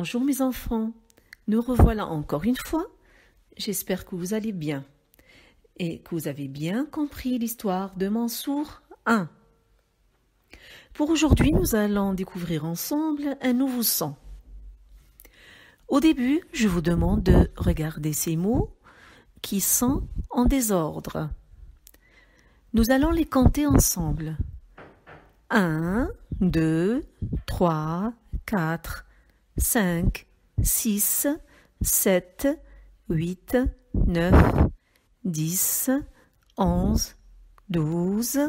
Bonjour mes enfants, nous revoilà encore une fois. J'espère que vous allez bien et que vous avez bien compris l'histoire de Mansour 1. Pour aujourd'hui, nous allons découvrir ensemble un nouveau son. Au début, je vous demande de regarder ces mots qui sont en désordre. Nous allons les compter ensemble. 1, 2, 3, 4, 5, 6, 7, 8, 9, 10, 11, 12,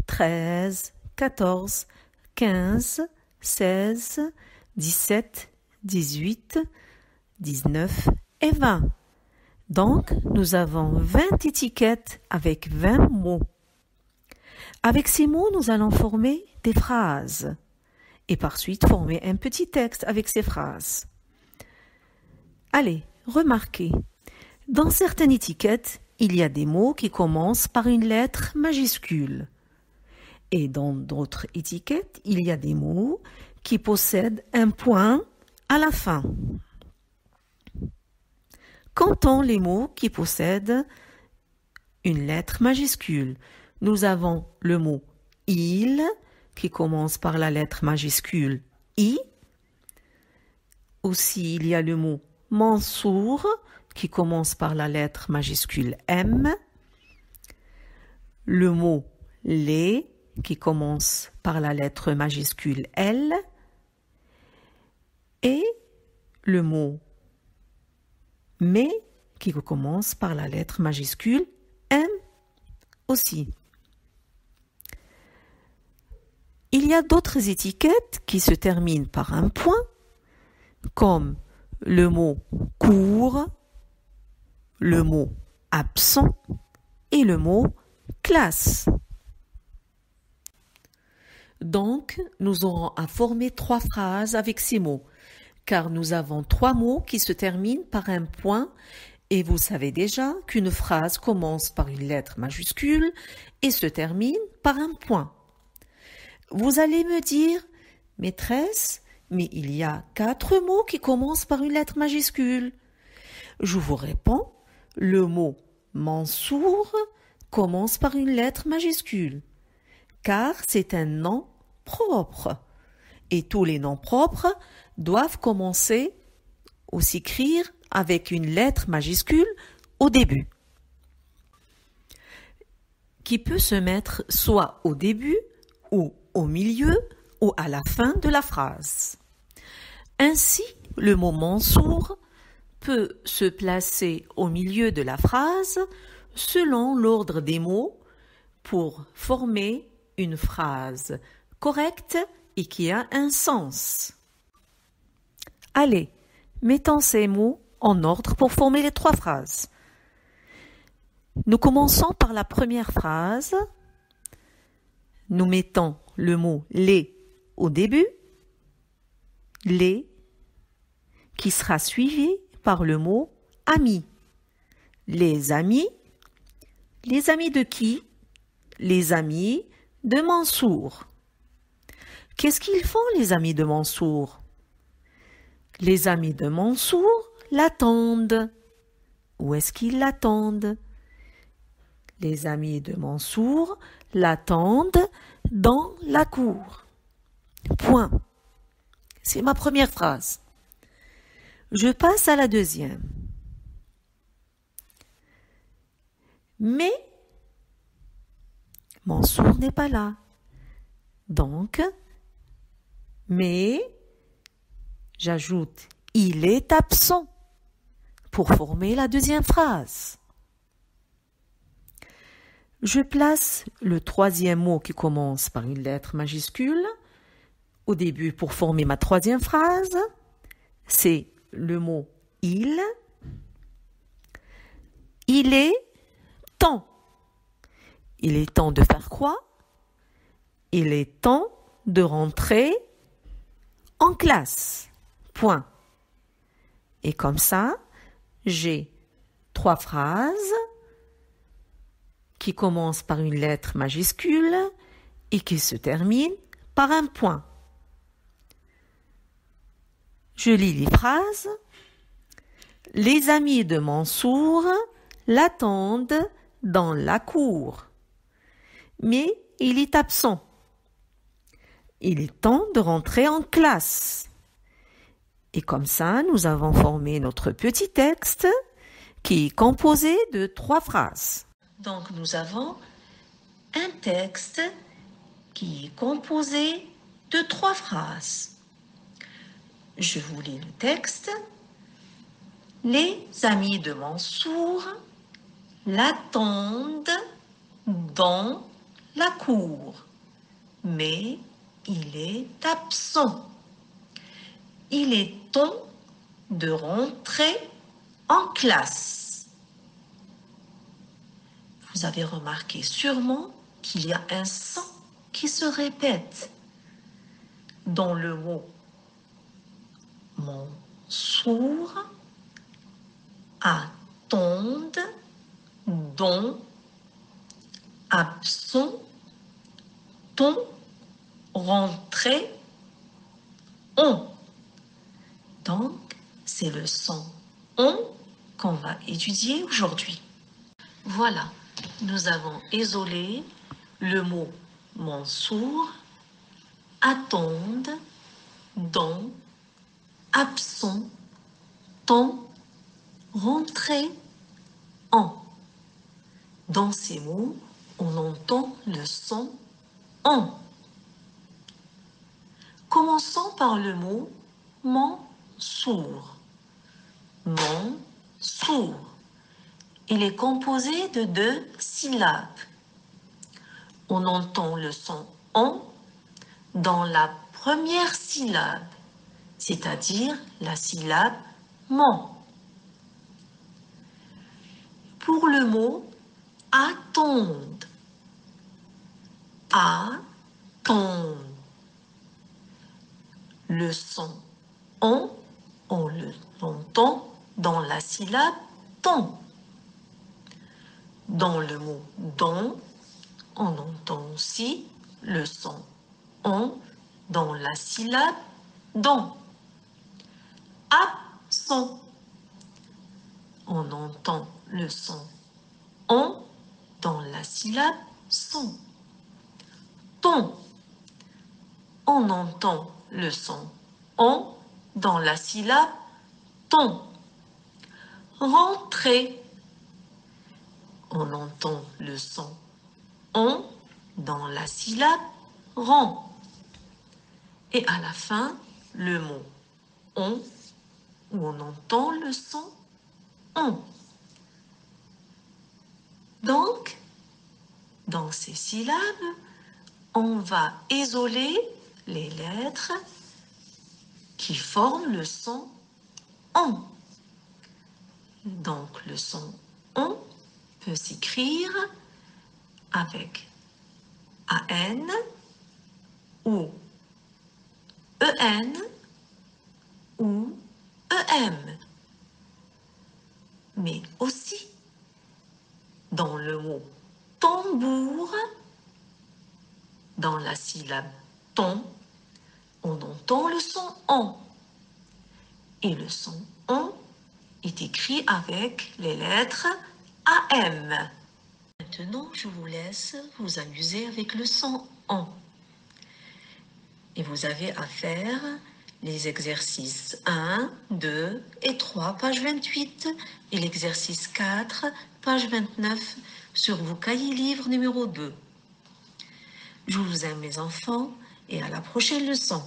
13, 14, 15, 16, 17, 18, 19 et 20. Donc, nous avons 20 étiquettes avec 20 mots. Avec ces mots, nous allons former des phrases et par suite former un petit texte avec ces phrases. Allez, remarquez, dans certaines étiquettes, il y a des mots qui commencent par une lettre majuscule. Et dans d'autres étiquettes, il y a des mots qui possèdent un point à la fin. Comptons les mots qui possèdent une lettre majuscule. Nous avons le mot « il » qui commence par la lettre majuscule « i ». Aussi, il y a le mot « Mansour » qui commence par la lettre majuscule « m ». Le mot « les » qui commence par la lettre majuscule « l ». Et le mot « mais » qui commence par la lettre majuscule « m » aussi. Il y a d'autres étiquettes qui se terminent par un point, comme le mot « cours », le mot « absent » et le mot « classe ». Donc, nous aurons à former 3 phrases avec ces mots, car nous avons 3 mots qui se terminent par un point et vous savez déjà qu'une phrase commence par une lettre majuscule et se termine par un point. Vous allez me dire, maîtresse, mais il y a 4 mots qui commencent par une lettre majuscule. Je vous réponds, le mot Mansour commence par une lettre majuscule, car c'est un nom propre. Et tous les noms propres doivent commencer ou s'écrire avec une lettre majuscule au début, qui peut se mettre soit au début ou au milieu ou à la fin de la phrase. Ainsi, le mot Mansour peut se placer au milieu de la phrase selon l'ordre des mots pour former une phrase correcte et qui a un sens. Allez, mettons ces mots en ordre pour former les 3 phrases. Nous commençons par la première phrase. Nous mettons le mot « les » au début, « les » qui sera suivi par le mot « amis ». Les amis de qui? Les amis de Mansour. Qu'est-ce qu'ils font les amis de Mansour? Les amis de Mansour l'attendent. Où est-ce qu'ils l'attendent? Les amis de Mansour l'attendent dans la cour. Point. C'est ma première phrase. Je passe à la deuxième. Mais Mansour n'est pas là. Donc, mais j'ajoute « il est absent » pour former la deuxième phrase. Je place le troisième mot qui commence par une lettre majuscule au début pour former ma troisième phrase. C'est le mot « il ». Il est temps. Il est temps de faire quoi? Il est temps de rentrer en classe. Point. Et comme ça, j'ai 3 phrases qui commencent par une lettre majuscule et qui se terminent par un point. Je lis les phrases. Les amis de Mansour l'attendent dans la cour. Mais il est absent. Il est temps de rentrer en classe. Et comme ça, nous avons formé notre petit texte qui est composé de 3 phrases. Donc, nous avons un texte qui est composé de 3 phrases. Je vous lis le texte. Les amis de Mansour l'attendent dans la cour, mais il est absent. Il est temps de rentrer en classe. Vous avez remarqué sûrement qu'il y a un son qui se répète dans le mot Mansour, attendent, dont, absent, ton, rentrer, on. Donc, c'est le son on qu'on va étudier aujourd'hui. Voilà, nous avons isolé le mot Mansour, attendent, dont, absent, ton, rentrer, en. Dans ces mots, on entend le son en. Commençons par le mot Mansour. Mansour. Il est composé de 2 syllabes. On entend le son en dans la première syllabe, c'est-à-dire la syllabe man. Pour le mot attendre, attendre, le son on l'entend dans la syllabe ton. Dans le mot don, on entend aussi le son on dans la syllabe don. Absent, on entend le son on dans la syllabe son. Ton, on entend le son on dans la syllabe ton. Rentrer, on entend le son on dans la syllabe rend. Et à la fin, le mot on, où on entend le son on. Donc, dans ces syllabes, on va isoler les lettres qui forment le son on. Donc, le son on peut s'écrire avec AN ou EN ou EM. Mais aussi, dans le mot tambour, dans la syllabe ton, on entend le son on. Et le son on est écrit avec les lettres AM. Maintenant, je vous laisse vous amuser avec le son on. Et vous avez à faire les exercices 1, 2 et 3, page 28, et l'exercice 4, page 29, sur vos cahiers livres numéro 2. Je vous aime mes enfants et à la prochaine leçon.